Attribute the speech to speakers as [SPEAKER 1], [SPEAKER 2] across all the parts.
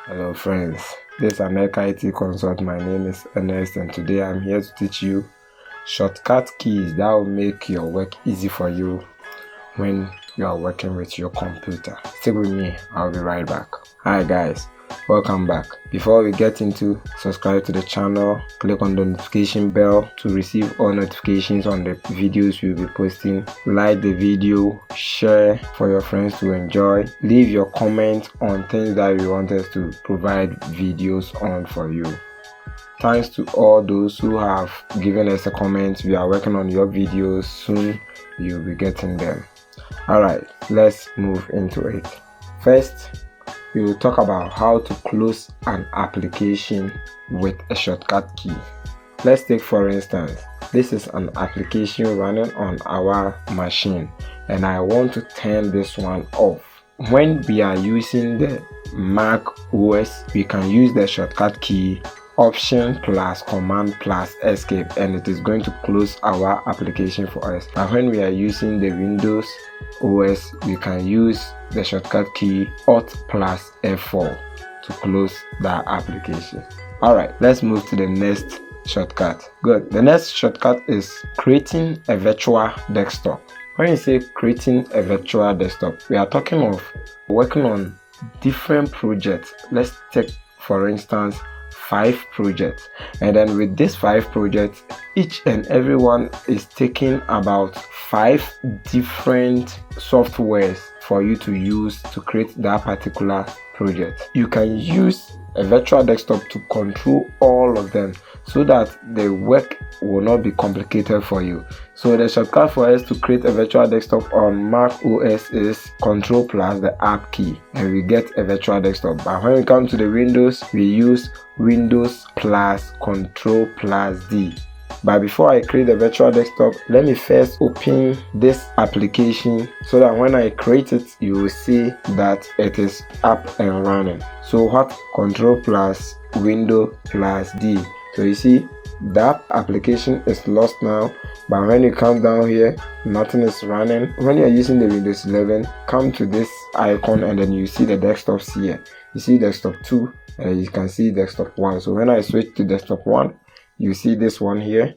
[SPEAKER 1] Hello friends, this is America IT Consult. My name is Ernest and today I'm here to teach you shortcut keys that will make your work easy for you when you are working with your computer. Stick with me, I'll be right back. Hi guys, welcome back. Before we get into, subscribe to the channel, click on the notification bell to receive all notifications on the videos we'll be posting. Like the video, share for your friends to enjoy. Leave your comment on things that you want us to provide videos on for you. Thanks to all those who have given us a comment. We are working on your videos. Soon you'll be getting them. Alright, let's move into it. First, we will talk about how to close an application with a shortcut key. Let's take for instance, this is an application running on our machine and I want to turn this one off. When we are using the Mac OS, we can use the shortcut key Option plus Command plus Escape and it is going to close our application for us. But when we are using the Windows OS, we can use the shortcut key Alt plus F4 to close that application. Alright, let's move to the next shortcut. Good. The next shortcut is creating a virtual desktop. When you say creating a virtual desktop, we are talking of working on different projects. Let's take for instance 5 projects, and then with these 5 projects, each and every one is taking about 5 different softwares for you to use to create that particular project. You can use a virtual desktop to control all of them so that the work will not be complicated for you. So the shortcut for us to create a virtual desktop on Mac OS is Control plus the App key and we get a virtual desktop. But when we come to the Windows, we use Windows plus Control plus D. But before I create the virtual desktop, let me first open this application so that when I create it, you will see that it is up and running. So what? Control plus Window plus D. So you see that application is lost now, but when you come down here, nothing is running. When you are using the Windows 11, come to this icon and then you see the desktops here. You see desktop 2 and you can see desktop 1. So when I switch to desktop 1, you see this one here,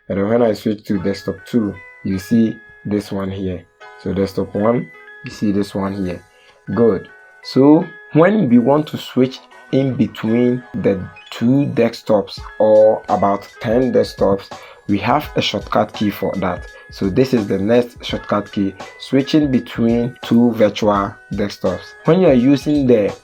[SPEAKER 1] and then when I switch to desktop 2, you see this one here. So desktop 1, you see this one here. Good. So when we want to switch in between the 2 desktops or about 10 desktops, we have a shortcut key for that. So this is the next shortcut key, switching between 2 virtual desktops. When you are using the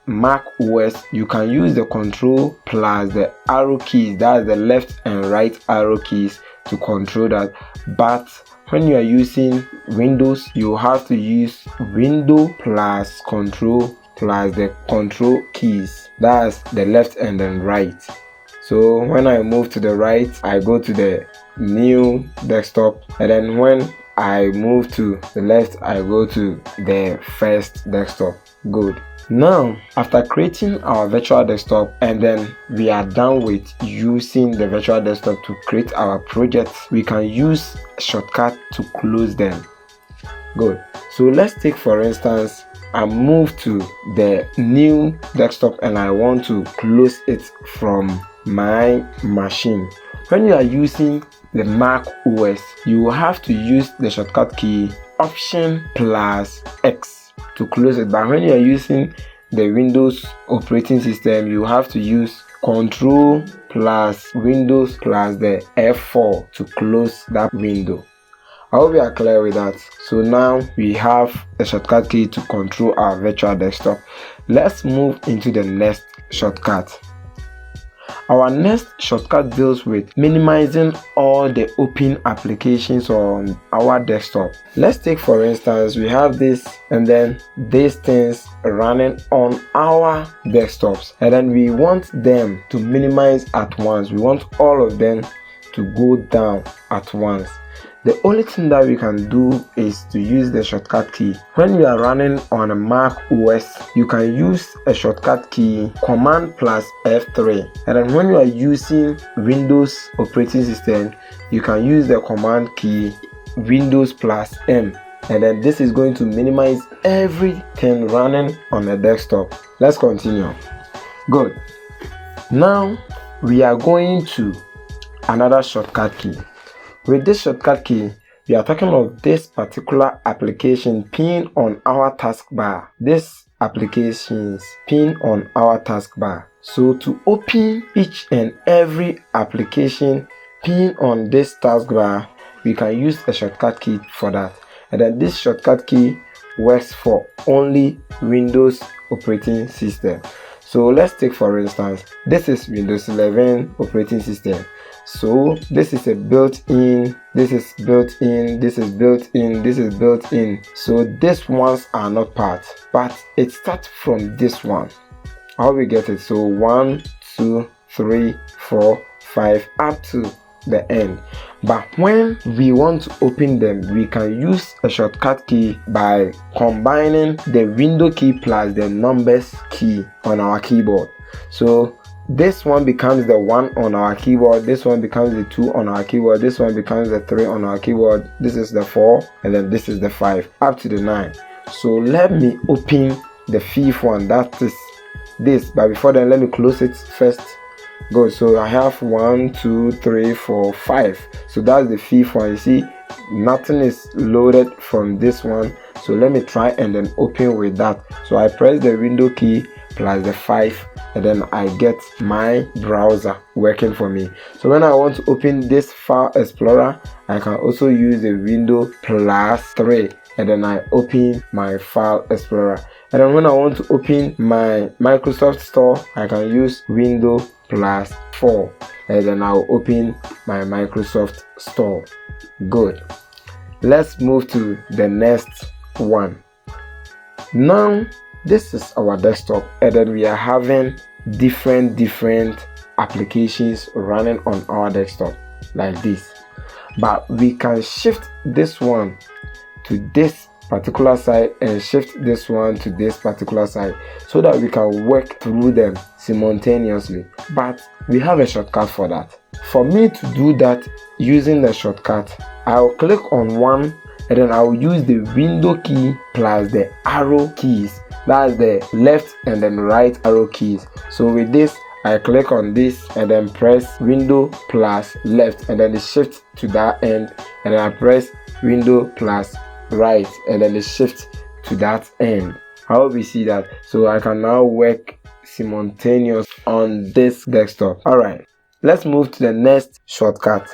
[SPEAKER 1] Mac OS, you can use the Control plus the arrow keys, that's the left and right arrow keys to control that. But when you are using Windows, you have to use Window plus Control plus the control keys, that's the left and then right. So when I move to the right, I go to the new desktop, and then when I move to the left, I go to the first desktop. Good. Now, after creating our virtual desktop and then we are done with using the virtual desktop to create our projects, we can use a shortcut to close them. Good. So let's take for instance, I move to the new desktop and I want to close it from my machine. When you are using the Mac OS, you will have to use the shortcut key Option plus X to close it. But when you are using the Windows operating system, you have to use Control plus Windows plus the F4 to close that window. I hope you are clear with that. So now we have the shortcut key to control our virtual desktop. Let's move into the next shortcut. Our next shortcut deals with minimizing all the open applications on our desktop. Let's take for instance, we have this and then these things running on our desktops, and then we want them to minimize at once. We want all of them to go down at once. The only thing that we can do is to use the shortcut key. When you are running on a Mac OS, you can use a shortcut key Command plus F3. And then when you are using Windows operating system, you can use the command key Windows plus M. And then this is going to minimize everything running on the desktop. Let's continue. Good. Now we are going to another shortcut key. With this shortcut key, we are talking of this particular application pinned on our taskbar. This applications pinned on our taskbar. So to open each and every application pinned on this taskbar, we can use a shortcut key for that. And then this shortcut key works for only Windows operating system. So let's take, for instance, this is Windows 11 operating system. So this is a built-in, this is built-in, this is built-in, this is built-in. So these ones are not part, but it starts from this one. How we get it? So 1, 2, 3, 4, 5 up to the end. But when we want to open them, we can use a shortcut key by combining the window key plus the numbers key on our keyboard. So this one becomes the 1 on our keyboard, this one becomes the 2 on our keyboard, this one becomes the 3 on our keyboard, this is the 4, and then this is the 5 up to the 9. So let me open the 5th one, that is this. But before then, let me close it first. Good. So I have 1, 2, 3, 4, 5. So that's the 5th one. You see, nothing is loaded from this one. So let me try and then open with that. So I press the window key plus the 5, and then I get my browser working for me. So when I want to open this file explorer, I can also use the window plus 3, and then I open my file explorer. And then when I want to open my Microsoft Store, I can use window plus 4, and then I'll open my Microsoft Store. Good. Let's move to the next one. Now this is our desktop, and then we are having different applications running on our desktop like this. But we can shift this one to this particular side and shift this one to this particular side so that we can work through them simultaneously. But we have a shortcut for that. For me to do that using the shortcut, I'll click on one, and then I'll use the window key plus the arrow keys. That's the left and then right arrow keys. So with this, I click on this and then press window plus left, and then it shifts to that end, and then I press window plus right, and then it shifts to that end. How we see that? So I can now work simultaneous on this desktop. Alright, let's move to the next shortcut.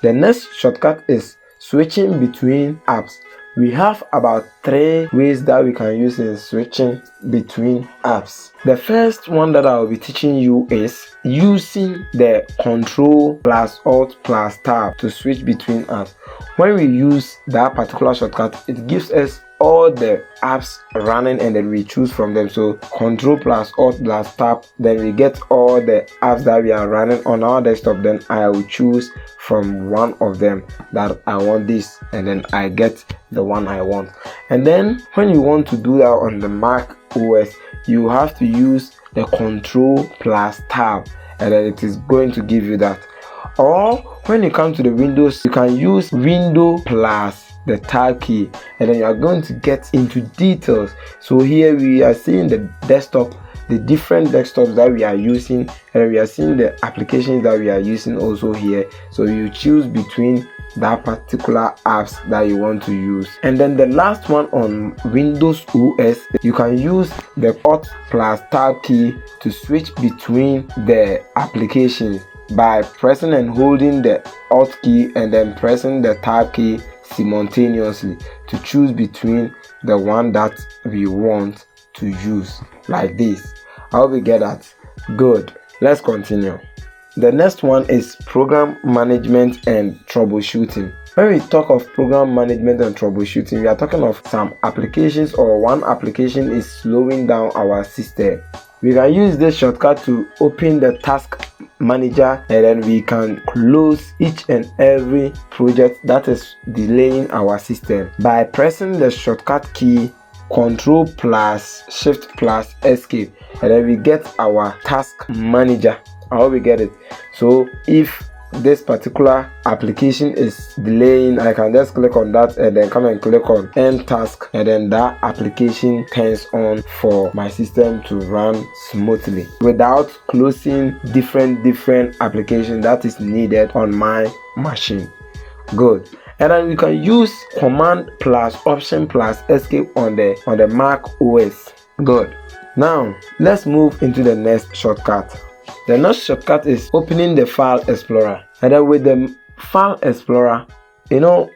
[SPEAKER 1] The next shortcut is switching between apps. We have about 3 ways that we can use in switching between apps. The first one that I will be teaching you is using the Control plus Alt plus Tab to switch between apps. When we use that particular shortcut, it gives us all the apps running, and then we choose from them. So Control plus Alt plus Tab, then we get all the apps that we are running on our desktop. Then I will choose from one of them that I want this, and then I get the one I want. And then when you want to do that on the Mac OS, you have to use the Control plus Tab, and then it is going to give you that. Or when you come to the Windows, you can use Window plus the Tab key, and then you are going to get into details. So here we are seeing the desktop, the different desktops that we are using, and we are seeing the applications that we are using also here. So you choose between that particular apps that you want to use. And then the last one on Windows OS, you can use the Alt plus Tab key to switch between the applications by pressing and holding the Alt key and then pressing the Tab key simultaneously to choose between the one that we want to use, like this. How we get that? Good. Let's continue. The next one is program management and troubleshooting. When we talk of program management and troubleshooting, we are talking of some applications or one application is slowing down our system. We can use this shortcut to open the task manager, and then we can close each and every project that is delaying our system by pressing the shortcut key Control plus Shift plus Escape, and then we get our task manager. How we get it? So if this particular application is delaying, I can just click on that and then come and click on end task, and then that application turns on for my system to run smoothly without closing different applications that is needed on my machine. Good. And then we can use command plus option plus escape on the Mac OS. Good. Now let's move into the next shortcut. The next shortcut is opening the File Explorer. And then with the File Explorer,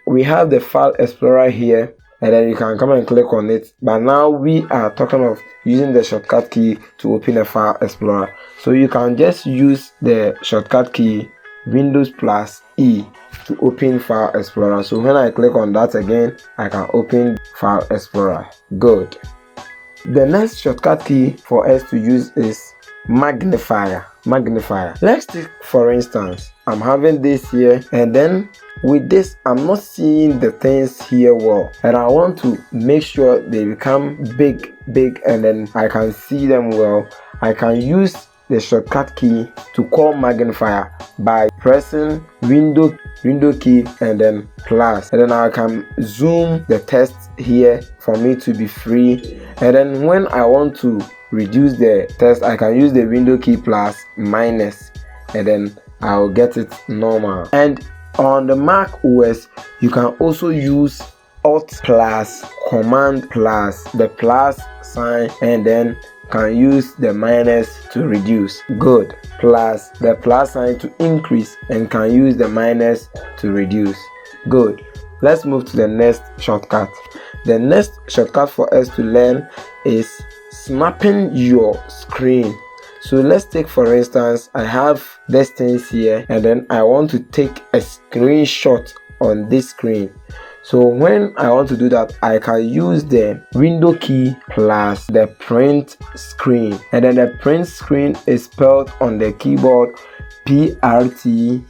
[SPEAKER 1] we have the File Explorer here, and then you can come and click on it. But now we are talking of using the shortcut key to open a File Explorer. So you can just use the shortcut key Windows plus E to open File Explorer. So when I click on that again, I can open File Explorer. Good. The next shortcut key for us to use is magnifier. Let's take, for instance, I'm having this here, and then with this I'm not seeing the things here well, and I want to make sure they become big, and then I can see them well. I can use the shortcut key to call magnifier by pressing window key and then plus, and then I can zoom the text here for me to be free. And then when I want to reduce the text, I can use the window key plus minus, and then I'll get it normal. And on the Mac OS, you can also use Alt plus Command plus the plus sign, and then can use the minus to reduce. Good. Plus the plus sign to increase, and can use the minus to reduce. Good. Let's move to the next shortcut. The next shortcut for us to learn is snapping your screen. So let's take, for instance, I have these things here, and then I want to take a screenshot on this screen. So when I want to do that, I can use the window key plus the print screen, and then the print screen is spelled on the keyboard PrtSc.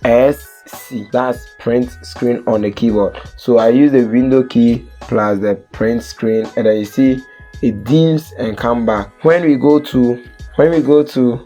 [SPEAKER 1] That's print screen on the keyboard. So I use the window key plus the print screen, and then you see it dims and come back. When we go to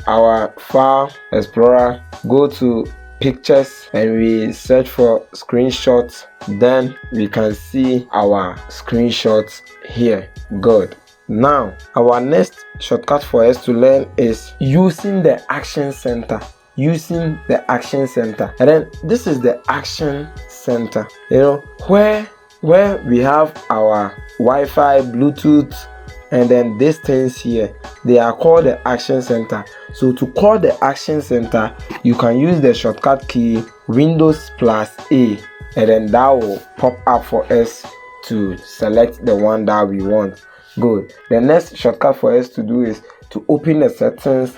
[SPEAKER 1] our File Explorer, go to pictures, and we search for screenshots, then we can see our screenshots here. Good. Now our next shortcut for us to learn is using the action center. And then this is the action center, where we have our Wi-Fi, Bluetooth, and then these things here, they are called the action center. So to call the action center, you can use the shortcut key Windows plus A, and then that will pop up for us to select the one that we want. Good. The next shortcut for us to do is to open the settings.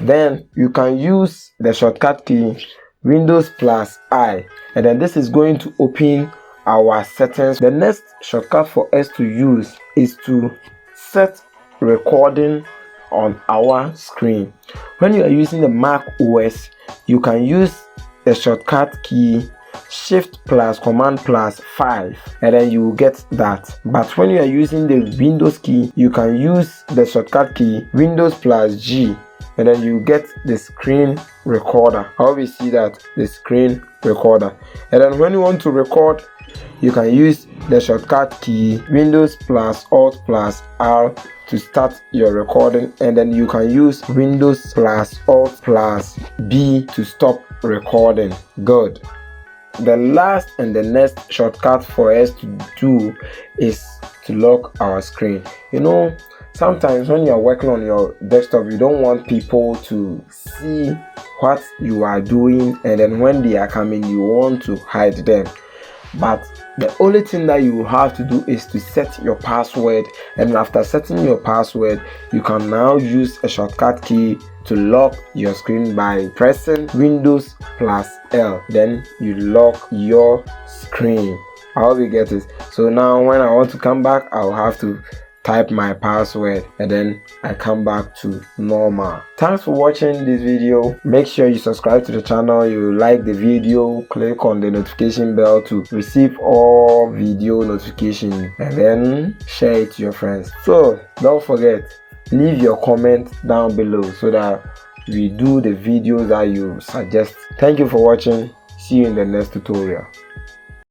[SPEAKER 1] Then you can use the shortcut key Windows plus I, and then this is going to open our settings. The next shortcut for us to use is to set recording on our screen. When you are using the Mac OS, you can use the shortcut key Shift plus Command plus 5, and then you will get that. But when you are using the Windows key, you can use the shortcut key Windows plus G, and then you get the screen recorder. How we see that? The screen recorder. And then when you want to record, you can use the shortcut key Windows plus Alt plus R to start your recording, and then you can use Windows plus Alt plus B to stop recording. Good. The last and the next shortcut for us to do is to lock our screen. Sometimes when you're working on your desktop, you don't want people to see what you are doing, and then when they are coming, you want to hide them. But the only thing that you have to do is to set your password, and after setting your password, you can now use a shortcut key to lock your screen by pressing Windows plus L. Then you lock your screen. I hope you get it. So now when I want to come back, I'll have to type my password, and then I come back to normal. Thanks for watching this video. Make sure you subscribe to the channel, you like the video, click on the notification bell to receive all video notifications, and then share it to your friends. So don't forget, leave your comment down below so that we do the videos that you suggest. Thank you for watching. See you in the next tutorial.